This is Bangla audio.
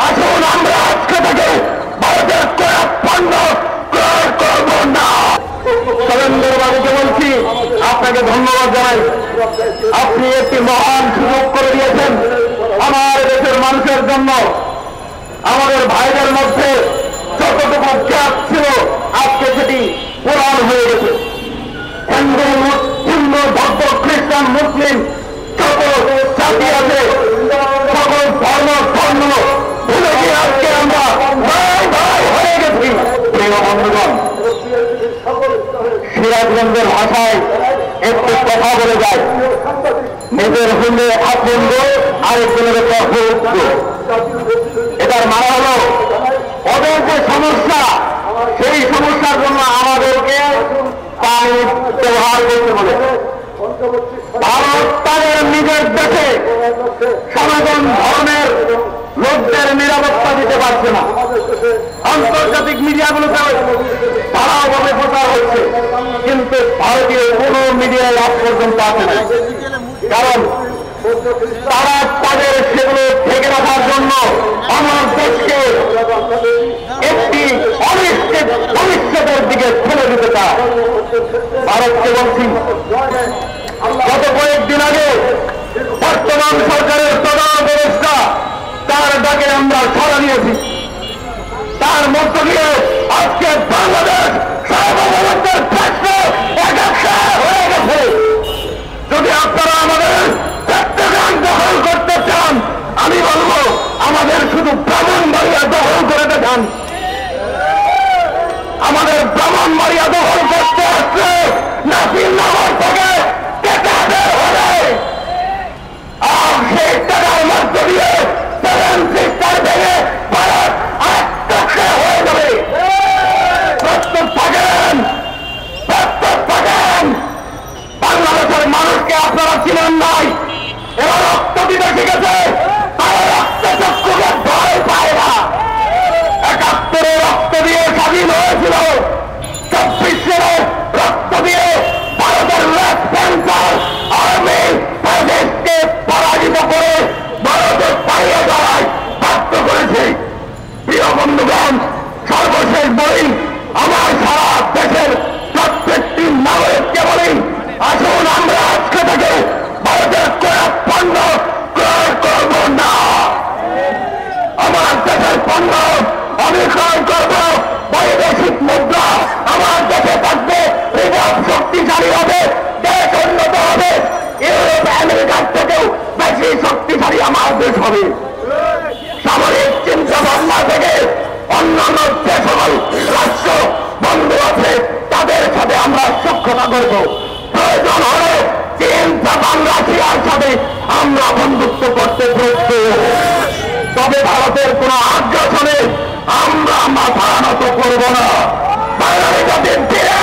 আসুন আমরা আজকে থেকে ভারতের কয়েক পণ্য ক্রয় করব না। সরেন্দ্র বাবুকে বলছি, আপনাকে ধন্যবাদ জানাই। আপনি একটি মহান সুযোগ করে দিয়েছেন আমার দেশের মানুষের জন্য। আমাদের ভাইদের মধ্যে যতটুকু গ্যাপ ছিল আজকে সেটি পূরণ হয়ে গেছে। হিন্দু, বৌদ্ধ, খ্রিস্টান, মুসলিম যত জাতি আছে সকল ধর্ম ভুলে গিয়ে আজকে আমরা ভাই ভাই হয়ে গেছি। প্রিয় বন্ধুগণ, সিরাজগঞ্জের ভাষায় একটু কথা বলে যায়, নিজের হুন্ডে আপন আরেকজনের উপর। এটার মানে হলো ওদের যে সমস্যা, সেই সমস্যার জন্য আমাদেরকে পানি ব্যবহার করতে বলে। ভারত তাদের নিজের দেশে সনাতন ধর্মের লোকদের নিরাপত্তা দিতে পারছে না। আন্তর্জাতিক মিডিয়াগুলোতে তারাভাবে প্রচার হচ্ছে, কিন্তু ভারতীয় কোন মিডিয়ায় আজ পর্যন্ত আসে না। কারণ তারা তাদের সেগুলো ঢেকে রাখার জন্য আমার দেশকে একটি অনিশ্চিত ভবিষ্যতের দিকে ঠেলে দিতে চায়। ভারতকে বলছি, গত কয়েকদিন আগে বর্তমান সরকারের প্রধান উপদেষ্টা তার ডাকে আমরা সাড়া দিয়েছি। তার মধ্য দিয়ে আজকে বাংলাদেশ সার্বভৌমত্বের প্রশ্ন একাক্ষা হয়ে গেছে। যদি আপনারা আমাদের চট্টগ্রাম দখল করতে চান, আমি বলবো আমাদের শুধু ব্রাহ্মণবাড়িয়া দখল করে দেখান। আমাদের ব্রাহ্মণবাড়িয়া দখল করতে আসছে নাসিরনগর থেকে টেকাদের হবে, আর সেই টাকার মধ্য দিয়ে সেভেন সিস্টার ভেঙে ভারত আত্মক্ষা হয়ে যাবে। প্রস্তুত থাকেন, প্রস্তুত থাকেন। বাংলাদেশের মানুষকে আপনারা ছিলেন নাই, এরা রক্ত দিতে শিখেছে। তারা রক্ত চক্ষুকে ভয় পায় না। ৭১ রক্ত দিয়ে স্বাধীন হয়েছিল, ২৪ সালে রক্ত দিয়ে ভারতের রেড প্যান্থার আর্মি প্রদেশকে পরাজিত করে ভারতের পালিয়ে যাওয়ায় বাধ্য করেছে। প্রিয় বন্ধুগণ, সর্বশেষ বলি, আমার সারা দেশের প্রত্যেকটি নাগরিককে বলি, আসুন আমরা আজকে থেকে ভারতের কয়েক পণ্য ক্রয় করব না। আমার দেশের পণ্য আমি ক্রয় করব, বৈদেশিক মুদ্রা আমার দেশে থাকবে, রিজার্ভ শক্তিশালী হবে, দেশ উন্নত হবে, ইউরোপ আমেরিকার থেকেও বেশি শক্তিশালী আমার দেশ হবে। সামরিক চিন্তা ভাবনা থেকে অন্যান্য যে সকল রাষ্ট্র বন্ধু আছে তাদের সাথে আমরা সক্ষতা করব। প্রয়োজন হলে চীন, জাপান, রাশিয়ার সাথে আমরা বন্ধুত্ব করতে প্রস্তুত। তবে ভারতের কোন আগ্রাসনে আমরা মাথা নত করব না। বাঙালি জাতির তীরে